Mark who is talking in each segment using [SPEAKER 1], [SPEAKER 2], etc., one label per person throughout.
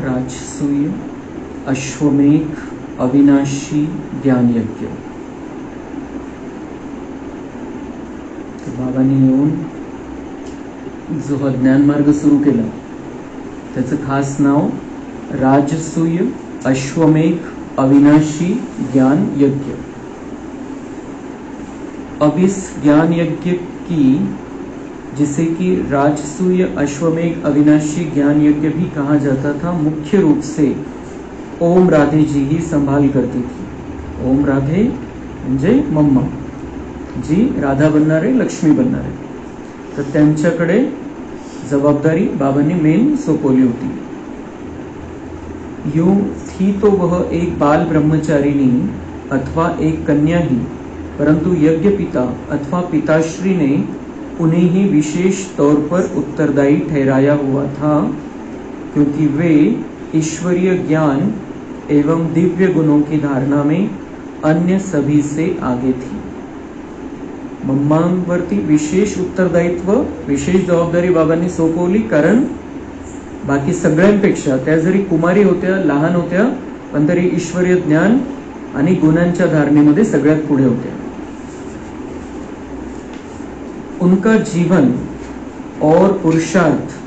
[SPEAKER 1] राजसूय, अश्वमेघ, अविनाशी ज्ञान यज्ञ. बाबांनी येऊन जो हा ज्ञान मार्ग सुरू केला त्याचं खास नाव राजसूय, अश्वमेघ, अविनाशी ज्ञान यज्ञ. अब इस ज्ञान यज्ञ की, जिसे कि राजसूय, अश्वमेघ, अविनाशी ज्ञान यज्ञ भी कहा जाता था, मुख्य रूप से ओम राधे जी ही संभाल करती थी. ओम राधे म्हणजे मम्मा जी राधा बनणार आहे, लक्ष्मी बनणार आहे, तर त्यांच्याकडे जबाबदारी बाबांनी मेन सोपवली होती. यूं थी तो वह एक बाल ब्रह्मचारिणी अथवा एक कन्या ही, परंतु यज्ञ पिता अथवा पिताश्री ने उन्हें ही विशेष तौर पर उत्तरदायी ठहराया हुआ था, क्योंकि वे ईश्वरीय ज्ञान एवं दिव्य गुणों की धारणा में अन्य सभी से आगे थी. मम्मांवरती विशेष उत्तरदायित्व, विशेष जबाबदारी बाबांनी सोपवली, कारण बाकी सगळ्यांपेक्षा त्या जरी कुमारी होत्या, लहान होत्या, पण तरी ईश्वरीय ज्ञान आणि गुणांच्या धारणेमध्ये सगळ्यात पुढे होत्या. उनका जीवन और पुरुषार्थ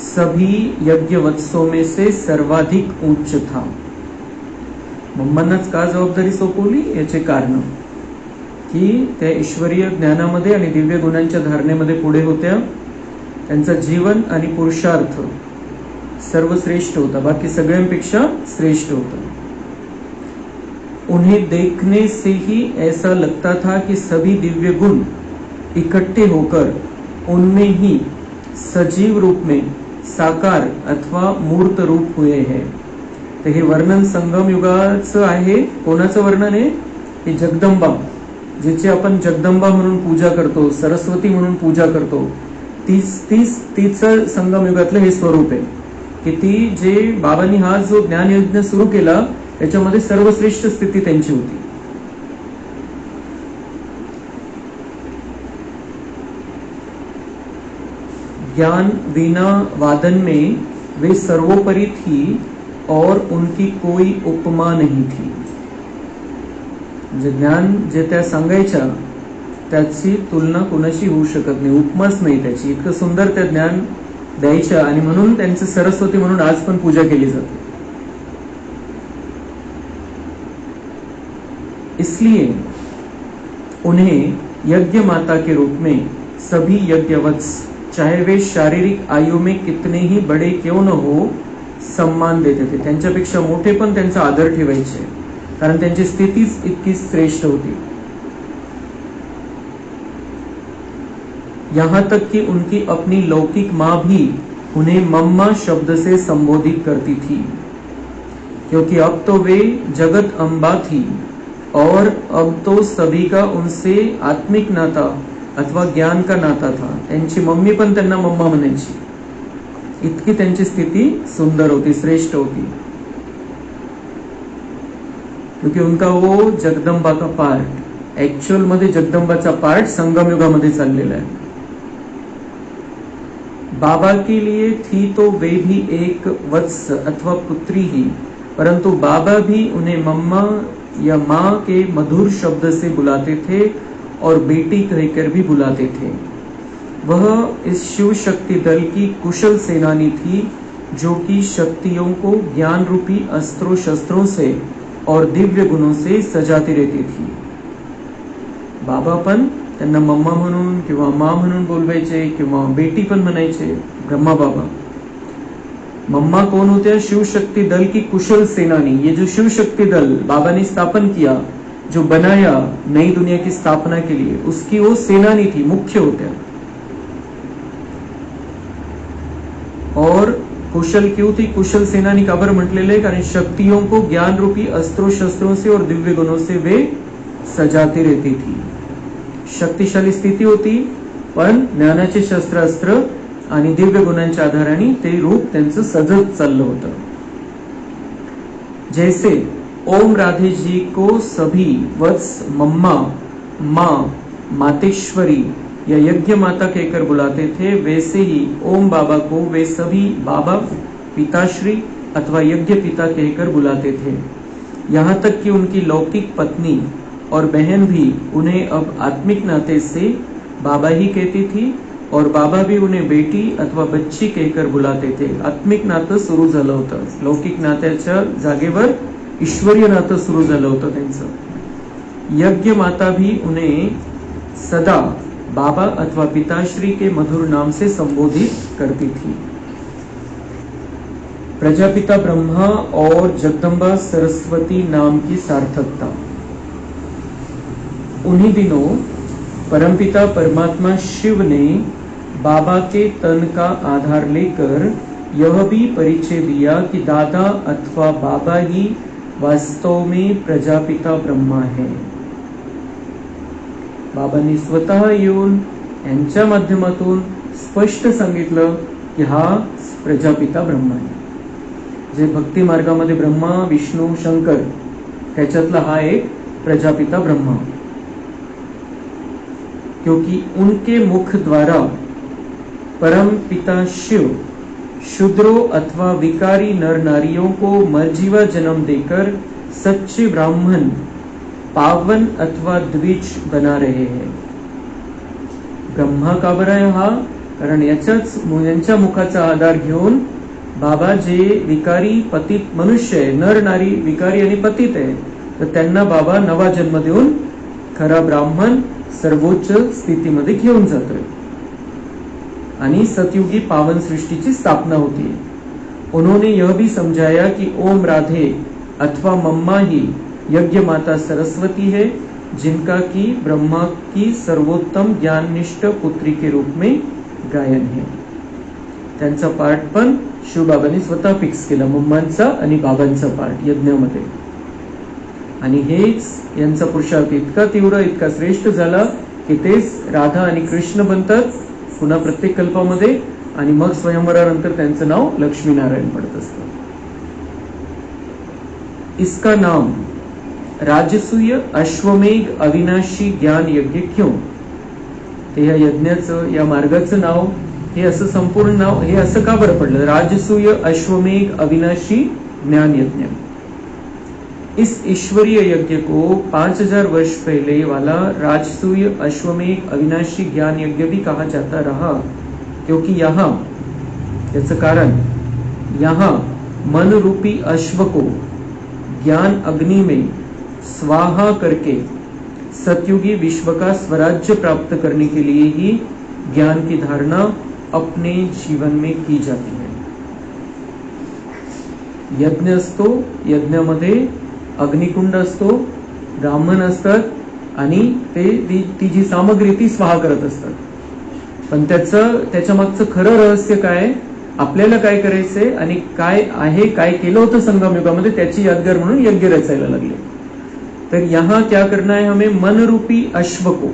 [SPEAKER 1] सभी यज्ञवत्सों में से सर्वाधिक उच्च था. मम्मांनाच का जबाबदारी सोपवली याचे कारण की त्या ईश्वरीय ज्ञानामध्ये आणि दिव्य गुणांच्या धारणेमध्ये पुढे होत्या. त्यांचा जीवन आणि पुरुषार्थ सर्वश्रेष्ठ होता, बाकी सगळ्यांपेक्षा श्रेष्ठ होता. उन्हें देखने से ही ऐसा लगता था कि सभी दिव्य गुण इकट्ठे होकर उनमें ही सजीव रूप में साकार अथवा मूर्त रूप हुए हैं. तर हे वर्णन संगम युगाचं आहे. कोणाचं वर्णन आहे? हे जगदंबा, जिचे आपण जगदंबा म्हणून पूजा करतो, सरस्वती म्हणून पूजा करतो, तीच संगम युगातलं हे स्वरूप आहे की ती जे बाबांनी हा जो ज्ञानयज्ञ सुरू केला त्याच्यामध्ये सर्वश्रेष्ठ स्थिती त्यांची होती. ज्ञान वीणा वादन में वे सर्वोपरि थी और उनकी कोई उपमा नहीं थी. जे ज्ञान जे त्या सांगायच्या त्याची तुलना कोणाशी होऊ शकत नाही, उपमाच नाही त्याची. इतकं सुंदर त्या ज्ञान द्यायच्या आणि म्हणून त्यांचं सरस्वती म्हणून आज पण पूजा केली जाते. इसलिए उन्हें यज्ञ माता के रूप में सभी यज्ञवत्स, चाहे वे शारीरिक आयु में कितने ही बड़े क्यों न हो, सम्मान देते थे. त्यांच्यापेक्षा मोठे पण त्यांचा आदर ठेवायचे, कारण त्यांची स्थितीच इतकी श्रेष्ठ होती. यहां तक कि उनकी अपनी लौकिक मां भी उन्हें मम्मा शब्द से संबोधित करती थी, क्योंकि अब तो वे जगत अम्बा थी और अब तो सभी का उनसे आत्मिक नाता अथवा ज्ञान का नाता था. त्यांची मम्मी पण त्यांना मम्मा म्हणायची. इतकी त्यांची स्थिती सुंदर होती, श्रेष्ठ होती, क्योंकि उनका वो जगदंबा का पार्ट, एक्चुअल मध्ये जगदंबाचा पार्ट संगम युगामध्ये चाललेला है. बाबा के लिए थी तो वे भी एक वत्स अथवा पुत्री ही, परंतु बाबा भी उन्हें मम्मा या माँ के मधुर शब्द से बुलाते थे और बेटी कहकर भी बुलाते थे. वह इस शिव शक्ति दल की कुशल सेनानी थी, जो कि शक्तियों को ज्ञान रूपी अस्त्रों शस्त्रों से और दिव्य गुणों से सजाती रहती थी. बाबा पण त्यांना मम्मा म्हणून किंवा माँ म्हणून बोलवायचे किंवा बेटी पण म्हणायचे, ब्रह्मा बाबा. मम्मा कौन होते हैं? शिव शक्ति दल की कुशल सेनानी. ये जो शिव शक्ति दल बाबा ने स्थापन किया, जो बनाया नई दुनिया की स्थापना के लिए, उसकी वो सेनानी थी, मुख्य होत्या. और कुशल क्यों थी? कुशल सेनानी का बर म्हटलेलं आहे, कारण शक्तियों को ज्ञान रूपी अस्त्रों शस्त्रों से और दिव्य गुणों से वे सजाती रहती थी. शक्तिशाली स्थिती होती, पण ज्ञानाचे शस्त्रास्त्र आणि दिव्य गुणांच्या आधाराने ते रूप त्यांचं सजत चाललं होतं. जैसे ओम राधे जी को सभी वत्स मम्मा, माँ, मातेश्वरी या यज्ञ माता कहकर बुलाते थे, वैसे ही ओम बाबा को वे सभी बाबा पिताश्री अथवा यज्ञ पिता कहकर बुलाते थे। यहाँ तक कि उनकी लौकिक पत्नी और बहन भी उन्हें अब आत्मिक नाते से बाबा ही कहती थी और बाबा भी उन्हें बेटी अथवा बच्ची कहकर बुलाते थे। आत्मिक नातं सुरू झालं होतं, लौकिक नात्याच्या जागेवर ईश्वरीय नातं सुरू झालं होतं त्यांचं। यज्ञ माता भी उन्हें सदा बाबा अथवा पिताश्री के मधुर नाम से संबोधित करती थी। प्रजापिता ब्रह्मा और जगदम्बा सरस्वती नाम की सार्थकता। उन्हीं दिनों परमपिता परमात्मा शिव ने बाबा के तन का आधार लेकर यह भी परिचय दिया कि दादा अथवा बाबा ही वास्तव में प्रजापिता ब्रह्मा है। बाबांनी स्वतः येऊन यांच्या माध्यमातून स्पष्ट सांगितलं की हा प्रजापिता ब्रह्मा आहे। जे भक्ती मार्गामध्ये ब्रह्मा विष्णू शंकर त्याच्यातला हा एक प्रजापिता ब्रह्मा, क्योंकि उनके मुख द्वारा परम पिता शिव शूद्रों अथवा विकारी नर नारियों को मर्जीवा जन्म देकर सच्चे ब्राह्मण पावन अथवा द्विज बना रहे हैं। ब्रह्मा का बरं आहे हा? कारण यांच्या मुखाचा आधार घेऊन बाबा जे विकारी पतित मनुष्य आहे, नर नारी विकारी आणि पतित आहे, तर त्यांना बाबा नवा जन्म देऊन खरा ब्राह्मण सर्वोच्च स्थितीमध्ये घेऊन जातोय आणि सतयुगी पावन सृष्टीची स्थापना होती। उन्होंने यह भी समझाया कि ओम राधे अथवा मम्मा ही यज्ञ माता सरस्वती है, जिनका की ब्रह्मा की सर्वोत्तम ज्ञाननिष्ठ पुत्री के रूप में गायन है। त्यांचा पार्ट पण शिवबाबांनी स्वतः फिक्स केला, मम्मांचा आणि बाबांचा पार्ट यज्ञामध्ये। आणि हेच यांचा पुरुषार्थ इतका तीव्र इतका श्रेष्ठ झाला की तेच राधा आणि कृष्ण बनतात पुन्हा प्रत्येक कल्पामध्ये, आणि मग स्वयंवरानंतर त्यांचं नाव लक्ष्मीनारायण पडत असतं। इसका नाम राजसूय अश्वमेघ अविनाशी ज्ञान यज्ञ क्यों? ते या यज्ञाचं या मार्गाचं नाव हे असं संपूर्ण नाव हे असं का बरं पडलं? राजसूय अश्वमेघ अविनाशी ज्ञान यज्ञ। इस ईश्वरीय यज्ञ को 5000 वर्ष पहले वाला राजसूय अश्वमेघ अविनाशी ज्ञान यज्ञ भी कहा जाता रहा, क्योंकि यहाँ याचं कारण यहाँ मन रूपी अश्व को ज्ञान अग्नि में स्वाहा करके सतयुगी विश्व का स्वराज्य प्राप्त करने के लिए ही ज्ञान की धारणा अपने जीवन में की जाती है। यज्ञ असतो, यज्ञामध्ये अग्निकुंड असतो, ब्राह्मण असतात आणि ती जी सामग्री ती स्वाहा करत असतात, पण त्याच्या मागचं खरं रहस्य काय, आपल्याला काय करायचंय आणि काय आहे, काय केलं होतं संगम युगामध्ये त्याची यादगार म्हणून यज्ञ रचायला लागले। तर यहाँ क्या करना है हमें? मन रूपी अश्व को,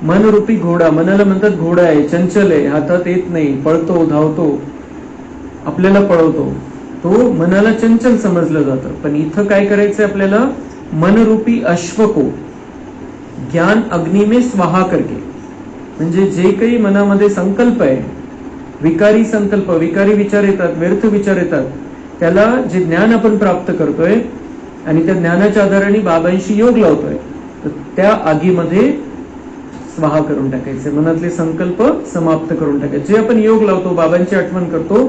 [SPEAKER 1] मन रूपी घोडा, मनाला म्हणतात घोडा आहे, चंचल आहे, हातात येत नाही, पळतो धावतो, आपल्याला पळवतो, तो मनाला चंचल समजलं जातं। पण इथं काय करायचंय आपल्याला? मन रूपी अश्व को ज्ञान अग्नि में स्वाहा करके, म्हणजे जे काही मनामध्ये संकल्प आहे, विकारी संकल्प, विकारी विचार येतात, व्यर्थ विचार येतात, त्याला जे ज्ञान आपण प्राप्त करतोय आणि त्या ज्ञानाच्या आधाराने बाबांशी योग लावतोय, तर त्या आगीमध्ये स्वाहा करून टाकायचे, मनातले संकल्प समाप्त करून टाकायचे। जे आपण योग लावतो, बाबांची आठवण करतो,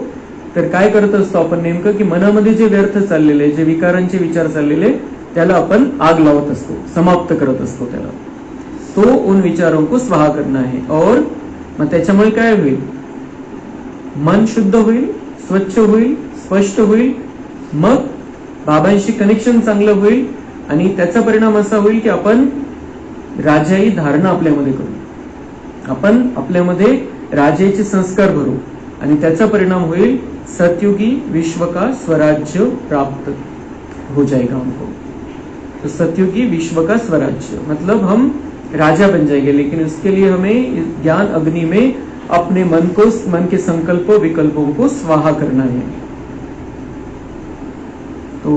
[SPEAKER 1] तर काय करत असतो आपण नेमकं की मनामध्ये जे व्यर्थ चाललेले, जे विकारांचे विचार चाललेले, त्याला आपण आग लावत असतो, समाप्त करत असतो त्याला। तो उन विचारों को स्वाहा करना है। और मग त्याच्यामुळे काय होईल? मन शुद्ध होईल, स्वच्छ होईल, स्पष्ट होईल, मग बाबांशी कनेक्शन चांगलं होईल आणि त्याचा परिणाम असा होईल की आपण राजाई धारणा आपल्यामध्ये करू, आपण आपल्यामध्ये राजाचे संस्कार भरू आणि त्याचा परिणाम होईल सतयुगी विश्व का स्वराज्य प्राप्त हो जाएगा हमको। तो सतयुगी विश्व का स्वराज्य मतलब हम राजा बन जाएंगे, लेकिन उसके लिए हमें ज्ञान अग्नि में अपने मन के संकल्प विकल्पों को स्वाहा करना है। तो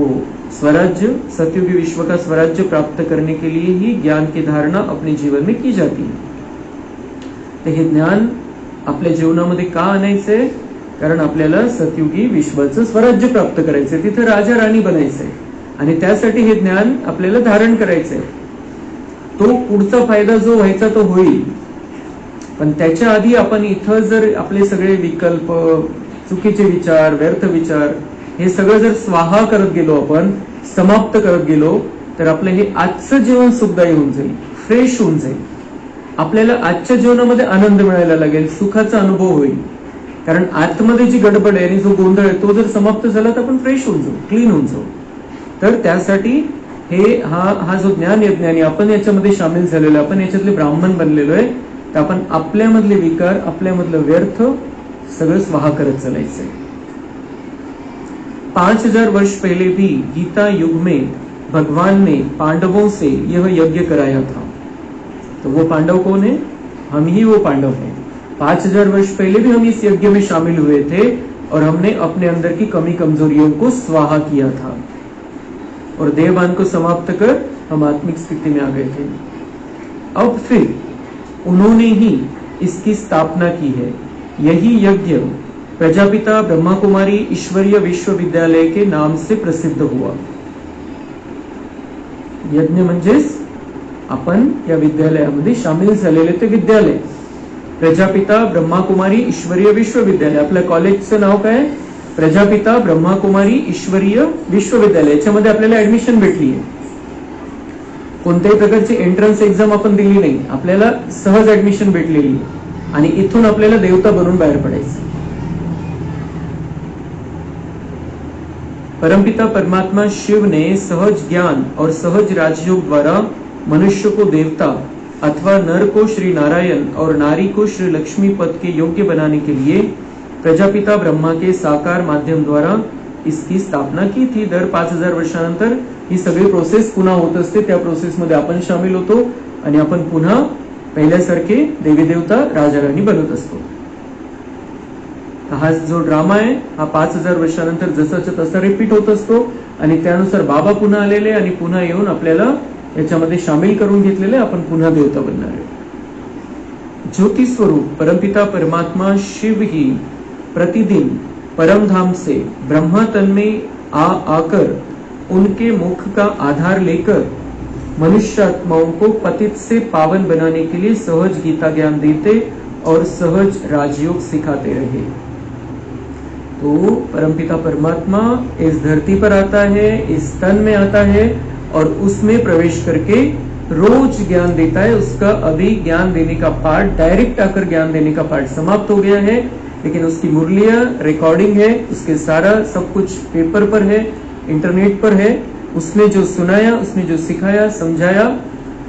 [SPEAKER 1] स्वराज्य, सतयुगी विश्व का स्वराज्य प्राप्त करने के लिए ही ज्ञान की धारणा अपने जीवन में की जाती है। तर हे ज्ञान आपल्या जीवनामध्ये का आणायचंय? कारण आपल्याला सतयुगी विश्वाचं स्वराज्य प्राप्त करायचंय, तिथे राजा राणी बनायचंय आणि त्यासाठी हे ज्ञान आपल्याला धारण करायचंय. तो पुढचा फायदा जो व्हायचा तो होईल, पण त्याच्या आधी आपण इथं जर आपले सगळे विकल्प, चुकीचे विचार, व्यर्थ विचार हे सगळं जर स्वाहा करत गेलो, आपण समाप्त करत गेलो, तर आपलं हे आजचं जीवन सुखदायी होऊन जाईल, फ्रेश होऊन जाईल. आपल्याला आजच्या जीवनामध्ये आनंद मिळायला लागेल, सुखाचा अनुभव होईल. कारण आतमध्ये जी गडबड आहे आणि जो गोंधळ आहे तो जर समाप्त झाला तर आपण फ्रेश होऊन जाऊ, क्लीन होऊन जाऊ. तर त्यासाठी हे हा जो ज्ञान यज्ञ आणि आपण याच्यामध्ये सामील झालेलो आहे, आपण याच्यातले ब्राह्मण बनलेलो आहे, तर आपण आपल्यामधले विकार, आपल्यामधलं व्यर्थ सगळं स्वाहा करत चालायचंय. 5000 वर्ष पहले भी गीता युग में भगवान ने पांडवों से यह यज्ञ कराया था. तो वो पांडव कौन है? हम ही वो पांडव हैं. 5000 वर्ष पहले भी हम इस यज्ञ में शामिल हुए थे और हमने अपने अंदर की कमी कमजोरियों को स्वाहा किया था और देहभान को समाप्त कर हम आत्मिक स्थिति में आ गए थे. अब फिर उन्होंने ही इसकी स्थापना की है. यही यज्ञ प्रजापिता ब्रह्मा कुमारी ईश्वरीय विश्वविद्यालय के नाम से प्रसिद्ध हुआ. यज्ञ म्हणजेच आपण या विद्यालयामध्ये सामील झालेले ते विद्यालय. प्रजापिता ब्रह्मा कुमारी ईश्वरीय विश्वविद्यालय. आपल्या कॉलेजचं नाव काय? प्रजापिता ब्रह्मा कुमारी ईश्वरीय विश्वविद्यालय. याच्यामध्ये आपल्याला ऍडमिशन भेटली आहे. कोणत्याही प्रकारची एंट्रन्स एक्झाम आपण दिली नाही, आपल्याला सहज ऍडमिशन भेटलेली आणि इथून आपल्याला देवता बनून बाहेर पडायचं. परमपिता परमात्मा शिव ने सहज ज्ञान और सहज राजयोग द्वारा मनुष्य को देवता अथवा नर को श्री नारायण और नारी को श्री लक्ष्मी पद के योग्य बनाने के लिए प्रजापिता ब्रह्मा के साकार माध्यम द्वारा इसकी स्थापना की थी. दर 5000 वर्षानंतर ही सगळी प्रोसेस पुन्हा होत असते. त्या प्रोसेसमध्ये आपण सामील होतो आणि आपण पुन्हा पहिल्यासारखे देवी देवता राजा राणी बनत असतो. हा जो ड्रामा आहे हा 5000 वर्षानंतर जसाचा तसा रिपीट होत असतो आणि त्यानुसार बाबा पुन्हा आलेले आणि पुन्हा येऊन आपल्याला याच्यामध्ये सामील करून घेतलेले, आपण पुन्हा देवता बनणार आहे. ज्योति स्वरूप परमपिता परमात्मा शिव ही प्रतिदिन परमधाम से ब्रह्मा तन में आकर उनके मुख का आधार लेकर मनुष्य आत्माओं को पतित से पावन बनाने के लिए सहज गीता ज्ञान देते और सहज राजयोग सिखाते रहे. तो परमपिता परमात्मा इस धरती पर आता है, इस तन में आता है और उसमें प्रवेश करके रोज ज्ञान देता है. उसका अभी ज्ञान देने का पार्ट, डायरेक्ट आकर ज्ञान देने का पार्ट समाप्त हो गया है, लेकिन उसकी मुरलियां रिकॉर्डिंग है, उसके सारा सब कुछ पेपर पर है, इंटरनेट पर है. उसने जो सुनाया, उसने जो सिखाया, समझाया,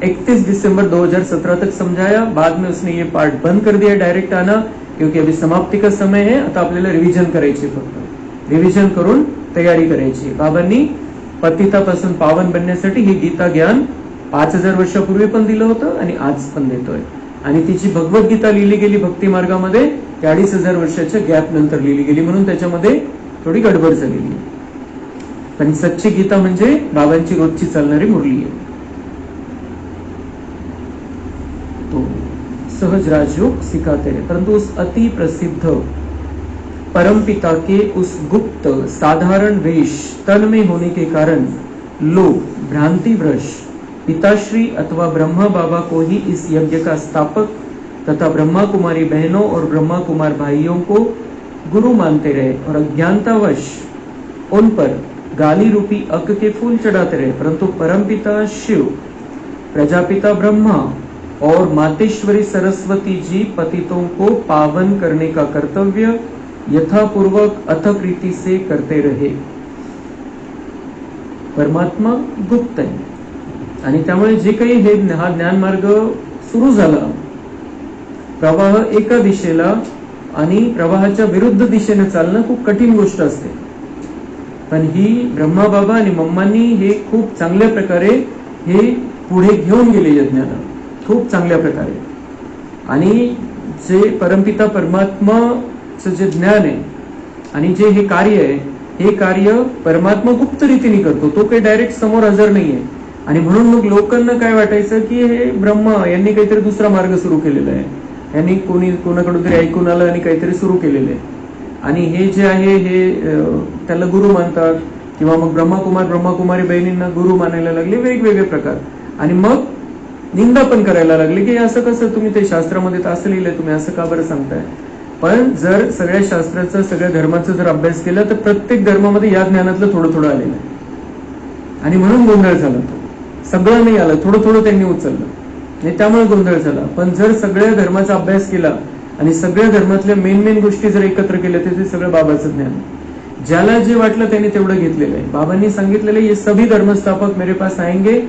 [SPEAKER 1] 31 दिसंबर 2017 तक समझाया. बाद में उसने ये पार्ट बंद कर दिया डायरेक्ट आना, क्योंकि अभी समाप्ति का समय है. आता आपल्याला रिव्हिजन करायची, फक्त रिव्हिजन करून तयारी करायची. बाबांनी पतितापासून पावन बनण्यासाठी हे गीता ज्ञान 5000 वर्षापूर्वी पण दिलं होतं आणि आज पण देतोय. आणि तिची भगवद्गीता लिहिली गेली भक्ती मार्गामध्ये 2,500 वर्षाच्या गॅप नंतर लिहिली गेली, म्हणून त्याच्यामध्ये थोडी गडबड झालेली. पण सच्ची गीता म्हणजे बाबांची रोजची चालणारी मुरली आहे. तो सहज राजयोग सिखाते हैं, परंतु उस अति प्रसिद्ध परमपिता के उस गुप्त साधारण वेश तन में होने के कारण लोग भ्रांतिवश पिताश्री अथवा ब्रह्मा बाबा को ही इस यज्ञ का स्थापक तथा ब्रह्मा कुमारी बहनों और ब्रह्मा कुमार भाइयों को गुरु मानते रहे और अज्ञानतावश उन पर गाली रूपी अक के फूल चढ़ाते रहे. परंतु परमपिता शिव, प्रजापिता ब्रह्मा और मातेश्वरी सरस्वती जी पतितों को पावन करने का कर्तव्य यथापूर्वक अथक रीति से करते रहे. परमात्मा गुप्त आहे आणि त्यामुळे जे काही हा ज्ञान मार्ग सुरू झाला, प्रवाह एका दिशेला आणि प्रवाहाच्या विरुद्ध दिशेने चालणं खूप कठीण गोष्ट असते. पण ही ब्रह्मा बाबा आणि मम्मांनी हे खूप चांगल्या प्रकारे हे पुढे घेऊन गेले यज्ञाला, खूप चांगल्या प्रकारे. आणि जे परमपिता परमात्माचं जे ज्ञान आहे आणि जे हे कार्य आहे, हे कार्य परमात्मा गुप्त रीतीने करतो, तो काही डायरेक्ट समोर हजर नाहीये. आणि म्हणून मग लोकांना काय वाटायचं की हे ब्रह्मा यांनी काहीतरी दुसरा मार्ग सुरू केलेला आहे, यांनी कोणाकडून तरी ऐकून आलं आणि काहीतरी सुरू केलेलं आहे. आणि हे जे आहे हे त्याला गुरु मानतात, किंवा मग ब्रह्माकुमारी बहिणींना गुरु मानायला लागले, वेगवेगळे प्रकार. आणि मग निंदा पण करायला लागले की असं कसं, तुम्ही ते शास्त्रामध्ये तर असं लिहिलंय, तुम्ही असं का बरं सांगताय. पण जर सगळ्या शास्त्राचा, सगळ्या धर्माचा जर अभ्यास केला तर प्रत्येक धर्मामध्ये या ज्ञानातलं थोडं थोडं आलेलं आहे. आणि म्हणून गोंधळ झाला. तो सगळं नाही आलं, थोडं थोडं त्यांनी उचललं आणि त्यामुळे गोंधळ झाला. पण जर सगळ्या धर्माचा अभ्यास केला आणि सगळ्या धर्मातल्या मेन गोष्टी जर एकत्र केल्या तर ते सगळं बाबाचं ज्ञान. ज्याला जे वाटलं त्यांनी तेवढं घेतलेलं आहे. बाबांनी सांगितलेलं आहे, ये सभी धर्मस्थापक मेरे पास आएंगे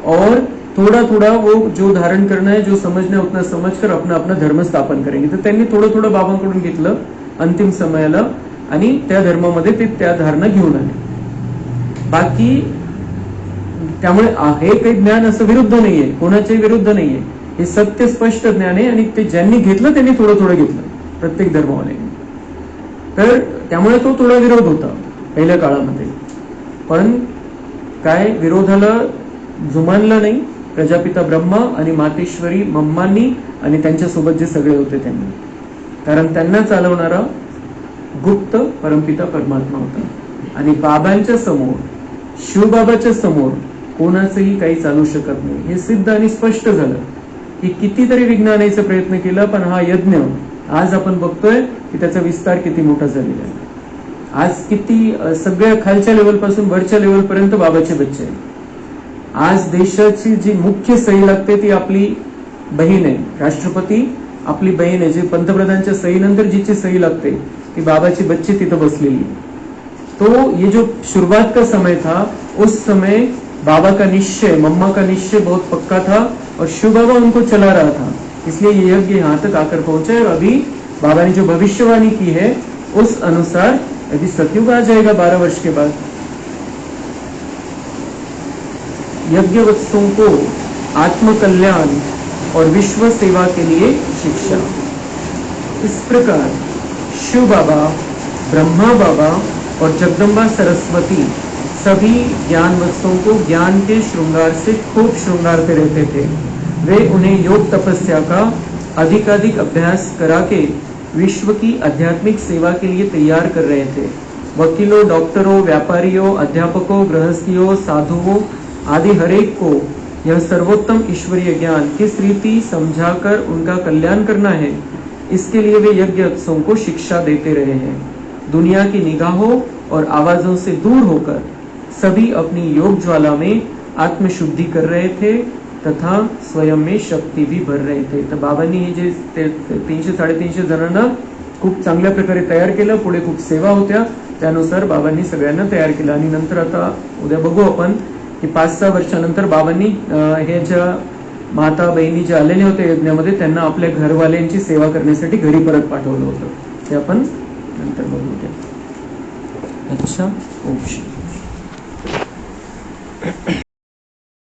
[SPEAKER 1] और थोड़ा थोड़ा वो जो धारण करना है, जो समझना है उतना समझकर अपना अपना धर्म स्थापन करेंगे. तर त्यांनी थोडं थोडं बाबांकडून घेतलं अंतिम समयाला आणि त्या धर्मामध्ये ते त्या धारणा घेऊन आले. बाकी त्यामुळे हे काही ज्ञान असं विरुद्ध नाहीये, कोणाच्याही विरुद्ध नाहीये. हे सत्य स्पष्ट ज्ञान आहे आणि ते ज्यांनी घेतलं त्यांनी थोडं थोडं घेतलं प्रत्येक धर्मावाल्यांनी. तर त्यामुळे तो थोडा विरोध होता पहिल्या काळामध्ये. पण काय विरोधाला जुमानला नाही प्रजापिता ब्रह्मा आणि मातेश्वरी मम्मांनी आणि त्यांच्यासोबत जे सगळे होते त्यांनी. कारण त्यांना चालवणारा गुप्त परमपिता परमात्मा होता. आणि बाबांच्या समोर, शिवबाबाच्या समोर कोणाचंही काही चालू शकत नाही. हे सिद्ध आणि स्पष्ट झालं की कितीतरी विघ्न आणायचा प्रयत्न केला, पण हा यज्ञ आज आपण बघतोय की त्याचा विस्तार किती मोठा झालेला आहे. आज किती सगळ्या खालच्या लेवल पासून वरच्या लेवल पर्यंत बाबाचे बच्चे आहेत. आज देशाची जी मुख्य सही लागते ती आपली बहीण आहे, राष्ट्रपती आपली बहीण आहे. जे पंतप्रधानच्या सहीनंतर जिची सही लागते ती बाबाची बच्ची तिथं बसलेली. तो ये जो शुरुआत का समय था, उस समय बाबा का निश्चय, मम्मा का निश्चय बहुत पक्का था और शिव बाबा उनको चला रहा था. इसलिए ये यज्ञ यहाँ तक आकर पहुंचा है. अभी बाबा ने जो भविष्यवाणी की है उस अनुसार अभी सतयुग आ जाएगा 12 वर्ष के बाद. यज्ञवत्सों को आत्मकल्याण और विश्व सेवा के लिए शिक्षा. इस प्रकार शिव बाबा, ब्रह्मा बाबा और जगदम्बा सरस्वती सभी ज्ञानवत्सों को ज्ञान के श्रृंगार से खूब श्रृंगारते रहते थे. वे उन्हें योग तपस्या का अधिकाधिक अभ्यास करा के विश्व की आध्यात्मिक सेवा के लिए तैयार कर रहे थे. वकीलों, डॉक्टरों, व्यापारियों, अध्यापकों, गृहस्थियों, साधुओं आदि हरेक को यह सर्वोत्तम ईश्वरीय ज्ञान किस रीति समझाकर उनका कल्याण करना है, इसके लिए वे यज्ञोत्सव को शिक्षा देते रहे हैं. दुनिया की निगाहों और आवाजों से दूर होकर सभी अपनी योग ज्वाला में आत्मशुद्धि कर रहे थे तथा स्वयं में शक्ती भी भर रहे थे. तर बाबांनी हे जे 300-350 जणांना खूप चांगल्या प्रकारे तयार केलं. पुढे खूप सेवा होत्या, त्यानुसार बाबांनी सगळ्यांना तयार केलं. आणि नंतर आता उद्या बघू आपण की 5-6 वर्षानंतर बाबांनी हे ज्या माता बहिणी जे आलेले होते यज्ञामध्ये त्यांना आपल्या घरवाल्यांची सेवा करण्यासाठी घरी परत पाठवलं होतं. ते आपण नंतर बघू. अच्छा, ओम.